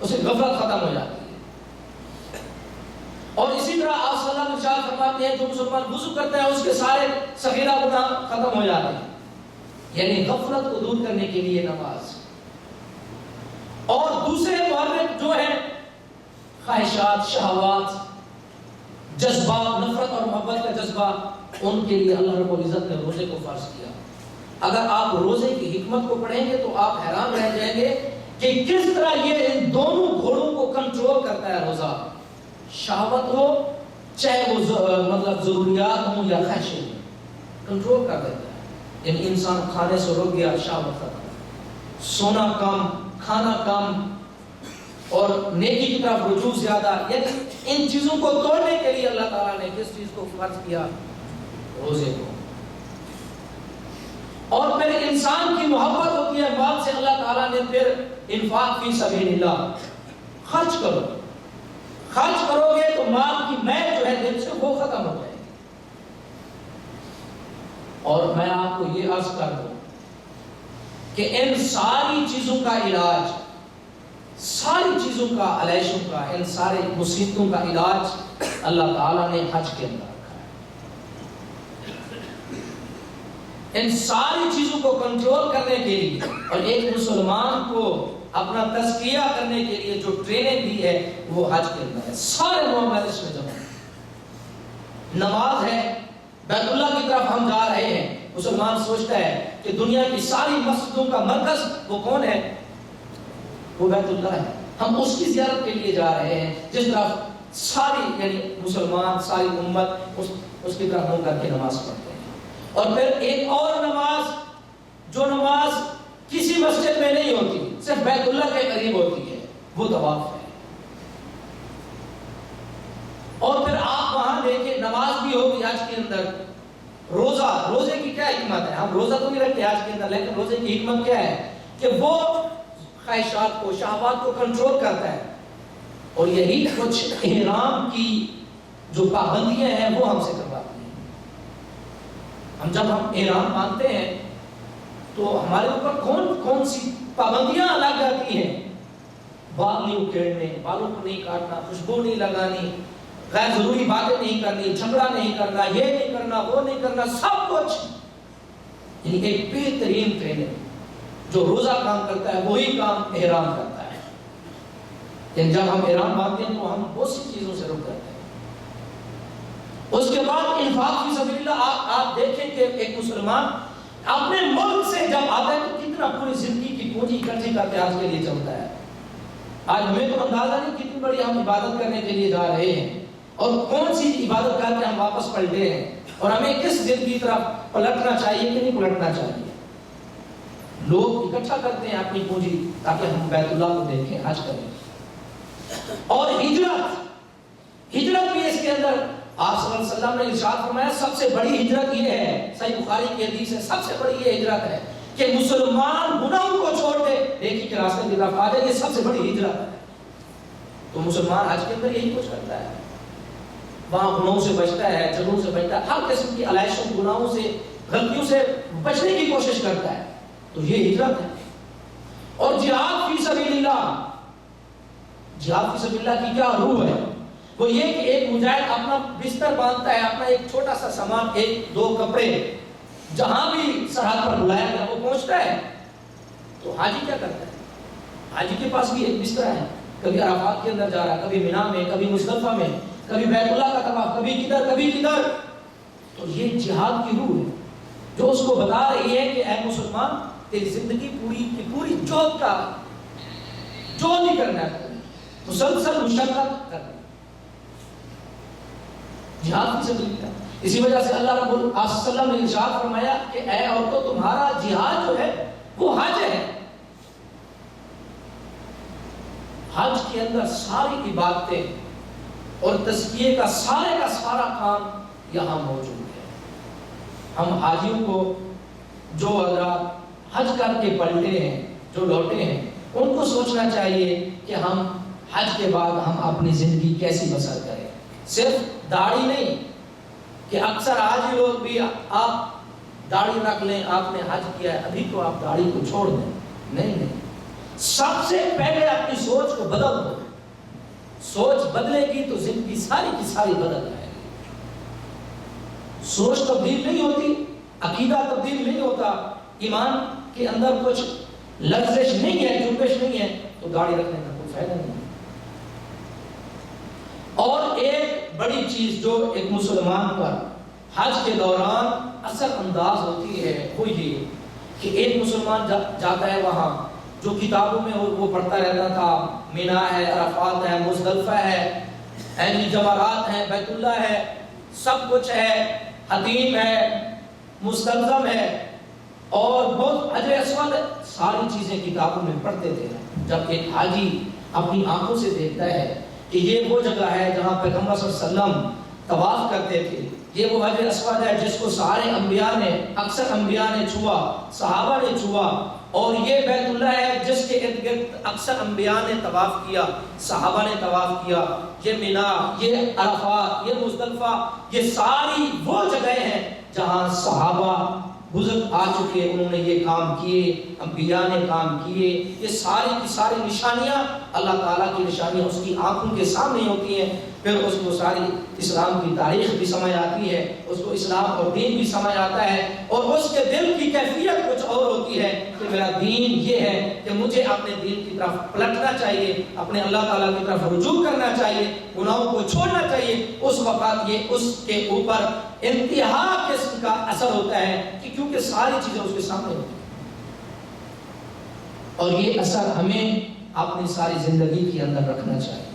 اسے غفلت ختم ہو جاتی ہے. اور اسی طرح آپ صلی اللہ علیہ وسلم فرماتے ہیں جو مسلمان وضو کرتا ہے اس کے سارے صغیرہ گناہ ختم ہو جاتے ہیں. یعنی غفلت کو دور کرنے کے لیے نماز. اور دوسرے محرک جو ہے خواہشات, شہوات, جذبات, نفرت اور محبت کا جذبہ, ان کے لیے اللہ رب العزت نے روزے کو فرض کیا. اگر آپ روزے کی حکمت کو پڑھیں گے تو آپ حیران رہ جائیں گے کہ کس طرح یہ ان دونوں گھوڑوں کو کنٹرول کرتا ہے روزہ. شہوت ہو چاہے وہ مطلب ضروریات ہوں یا خواہشیں ہوں, کنٹرول کر دیتا ہے. یعنی انسان کھانے سے رک گیا, شہوت ختم, سونا کم, کھانا کم, اور نیکی کی طرف رجوع زیادہ. یعنی ان چیزوں کو توڑنے کے لیے اللہ تعالیٰ نے کس چیز کو فرض کیا؟ روزے کو. اور پھر انسان کی محبت ہوتی ہے مال سے, اللہ تعالیٰ نے پھر انفاق فی سبیل اللہ, خرچ کرو. خرچ کرو گے تو مال کی میل جو ہے دل سے وہ ختم ہو جائے گی. اور میں آپ کو یہ عرض کر دوں کہ ان ساری چیزوں کا علاج, ساری چیزوں کا, علیشوں کا, ان سارے مصیبتوں کا علاج اللہ تعالیٰ نے حج کے اندر رکھا ہے. ان ساری چیزوں کو کنٹرول کرنے کے لیے اور ایک مسلمان کو اپنا تزکیہ کرنے کے لیے جو ٹریننگ دی ہے وہ حج کے اندر ہے. سارے معاملات اس میں جمع ہیں. نماز ہے, بیت اللہ کی طرف ہم جا رہے ہیں. مسلمان سوچتا ہے کہ دنیا کی ساری مسجدوں کا مرکز وہ کون ہے؟ وہ بیت اللہ ہے. ہم اس کی زیارت کے لیے جا رہے ہیں. جس طرف ساری یعنی مسلمان, ساری امت اس کی طرف منہ کر کے نماز پڑھتے ہیں. اور پھر ایک اور نماز, جو نماز کسی مسجد میں نہیں ہوتی, صرف بیت اللہ کے قریب ہوتی ہے, وہ طواف ہے. اور پھر آپ وہاں دیکھیں نماز بھی ہوگی حج کے اندر. روزہ, روزے کی کیا حکمت ہے؟ ہم روزہ تو نہیں رکھتے حج کے اندر, لیکن روزے کی حکمت کیا ہے کہ وہ خواہشات کو, شہوات کو کنٹرول کرتا ہے. اور یہی کچھ احرام کی جو پابندیاں ہیں وہ ہم سے کرواتی ہیں. جب ہم احرام باندھتے ہیں تو ہمارے اوپر کون سی پابندیاں لگ جاتی ہیں؟ بال نہیں اکھیڑنے, بالوں کو نہیں کاٹنا, خوشبو نہیں لگانی, غیر ضروری باتیں نہیں کرنی, جھگڑا نہیں کرنا, یہ نہیں کرنا, وہ نہیں کرنا, سب کچھ. یعنی ایک بہترین ٹریننگ جو روزہ کام کرتا ہے وہی کام احرام کرتا ہے. یعنی جب ہم احرام باندھتے ہیں تو ہم بہت سی چیزوں سے رک کرتے ہیں. اس کے بعد انفاق فی سبیل اللہ. آپ دیکھیں کہ ایک مسلمان اپنے ملک سے جب آتا ہے تو کتنا پوری زندگی کی پونجی اکٹھی کر کے آج کے لیے چلتا ہے. آج ہمیں تو اندازہ نہیں کتنی بڑی ہم عبادت کرنے کے لیے جا رہے ہیں اور کون سی عبادت کر کے ہم واپس پلٹے ہیں, اور ہمیں کس دل کی طرف پلٹنا چاہیے کہ نہیں پلٹنا چاہیے. لوگ اکٹھا کرتے ہیں اپنی پونجی تاکہ ہم بیت اللہ کو دیکھیں, حج کریں. اور ہجرت بھی اس کے اندر آپ صلی اللہ علیہ وسلم نے ارشاد فرمایا سب سے بڑی ہجرت یہ ہے, صحیح بخاری کی حدیث ہے, سب سے بڑی یہ ہجرت ہے کہ مسلمان گناہوں کو چھوڑ دے, نیکی کے راستے کی طرف آ جائے. یہ سب سے بڑی ہجرت ہے. تو مسلمان حج کے اندر یہی کچھ کرتا ہے, وہاں گناہوں سے بچتا ہے, جھگڑوں سے بچتا ہے, ہر قسم کی علیشوں, گناہوں سے, غلطیوں سے بچنے کی کوشش کرتا ہے. تو یہ ہجرت ہے. اور جہاد فی سبیل اللہ, جہاد فی سبیل اللہ کی کیا روح ہے؟ وہ یہ کہ ایک مجاہد اپنا بستر باندھتا ہے, اپنا ایک چھوٹا سا سامان, 1-2 کپڑے, جہاں بھی سرحد پر بلایا گیا وہ پہنچتا ہے. تو حاجی کیا کرتا ہے؟ حاجی کے پاس بھی ایک بستر ہے, کبھی عرفات کے اندر جا رہا ہے, کبھی مینا میں, کبھی مزدلفہ میں, کبھی بیت اللہ کا طواف, کبھی کدھر کبھی کدھر. تو یہ جہاد کی روح ہے جو اس کو بتا رہی ہے کہ اے مسلمان تیری زندگی پوری کی پوری جوت نہیں کرنا ہے, مسلسل مشقت کرنا. جہاد کی سبیل اللہ. اسی وجہ سے اللہ رب العزت صلی اللہ علیہ وسلم نے ارشاد فرمایا کہ اے عورتوں تمہارا جہاد جو ہے وہ حج ہے. حج کے اندر ساری عبادتیں اور تزکیے کا سارا کام یہاں موجود ہے. ہم حاجیوں کو جو حضرات حج کر کے پلٹے ہیں, جو لوٹے ہیں, ان کو سوچنا چاہیے کہ ہم حج کے بعد ہم اپنی زندگی کیسی بسر کریں. صرف داڑھی نہیں کہ اکثر آج لوگ بھی آپ داڑھی رکھ لیں، آپ نے حج کیا ہے ابھی تو آپ داڑھی کو چھوڑ دیں. نہیں، سب سے پہلے اپنی سوچ کو بدل دو. سوچ بدلے گی تو زندگی ساری کی ساری بدل جائے گی. سوچ تبدیل نہیں ہوتی، عقیدہ تبدیل نہیں ہوتا، ایمان کے اندر کچھ لرزش نہیں ہے، جنبش نہیں ہے، تو داڑھی رکھنے کا کوئی فائدہ نہیں ہے. اور ایک بڑی چیز جو ایک مسلمان پر حج کے دوران اثر انداز ہوتی ہے وہ یہ کہ ایک مسلمان جاتا ہے وہاں، جو کتابوں میں وہ پڑھتا رہتا تھا، مینا ہے، عرفات ہے، مزدلفہ ہے، جمرات ہے، بیت اللہ ہے، سب کچھ ہے، حتیم ہے، مستلزم ہے، اور بہت حجر اسود، ساری چیزیں کتابوں میں پڑھتے تھے. جب ایک حاجی اپنی آنکھوں سے دیکھتا ہے کہ یہ وہ جگہ ہے جہاں پیغمبر صلی اللہ علیہ وسلم طواف کرتے تھے، یہ وہ حجر اسود ہے جس کو سارے انبیاء نے، اکثر انبیاء نے چھوا، صحابہ نے چھوا، اور یہ بیت اللہ ہے جس کے ارد گرد اکثر انبیاء نے طواف کیا، صحابہ نے طواف کیا، یہ مینا، یہ عرفات، یہ مزدلفہ، یہ ساری وہ جگہیں ہیں جہاں صحابہ گزر آ چکے، انہوں نے یہ کام کیے، انبیاء نے کام کیے. یہ ساری کی ساری نشانیاں اللہ تعالیٰ کی نشانیاں اس کی آنکھوں کے سامنے ہوتی ہیں. پھر اس کو ساری اسلام کی تاریخ بھی سمجھ آتی ہے، اس کو اسلام اور دین بھی سمجھ آتا ہے، اور اس کے دل کی کیفیت کچھ اور ہوتی ہے کہ میرا دین یہ ہے کہ مجھے اپنے دین کی طرف پلٹنا چاہیے، اپنے اللہ تعالیٰ کی طرف رجوع کرنا چاہیے، گناہوں کو چھوڑنا چاہیے. اس وقت یہ اس کے اوپر انتہا قسم کا اثر ہوتا ہے کہ کیونکہ ساری چیزیں اس کے سامنے ہوتی ہیں، اور یہ اثر ہمیں اپنی ساری زندگی کے اندر رکھنا چاہیے.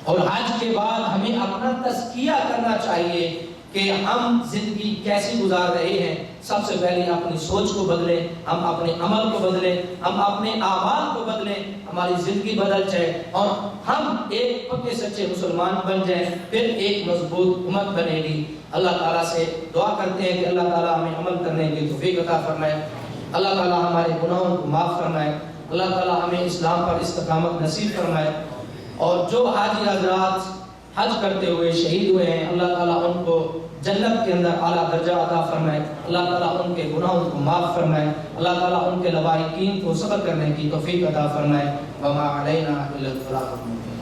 اور حج کے بعد ہمیں اپنا تزکیہ کرنا چاہیے کہ ہم زندگی کیسی گزار رہے ہیں. سب سے پہلے اپنی سوچ کو بدلیں، ہم اپنے عمل کو بدلیں، ہم اپنے اعمال کو بدلیں، ہماری زندگی بدل جائے اور ہم ایک پکے سچے مسلمان بن جائیں، پھر ایک مضبوط امت بنے گی. اللہ تعالیٰ سے دعا کرتے ہیں کہ اللہ تعالیٰ ہمیں عمل کرنے کی توفیق عطا فرمائے، اللہ تعالیٰ ہمارے گناہوں کو معاف فرمائے، اللہ تعالیٰ ہمیں اسلام پر استقامت نصیب فرمائے. اور جو حاجی حضرات حج کرتے ہوئے شہید ہوئے ہیں، اللہ تعالیٰ ان کو جنت کے اندر اعلیٰ درجہ عطا فرمائے، اللہ تعالیٰ ان کے گناہوں کو معاف فرمائے، اللہ تعالیٰ ان کے لواحقین کو صبر کرنے کی توفیق عطا فرمائے. وما علینا الا البلاغ المبین.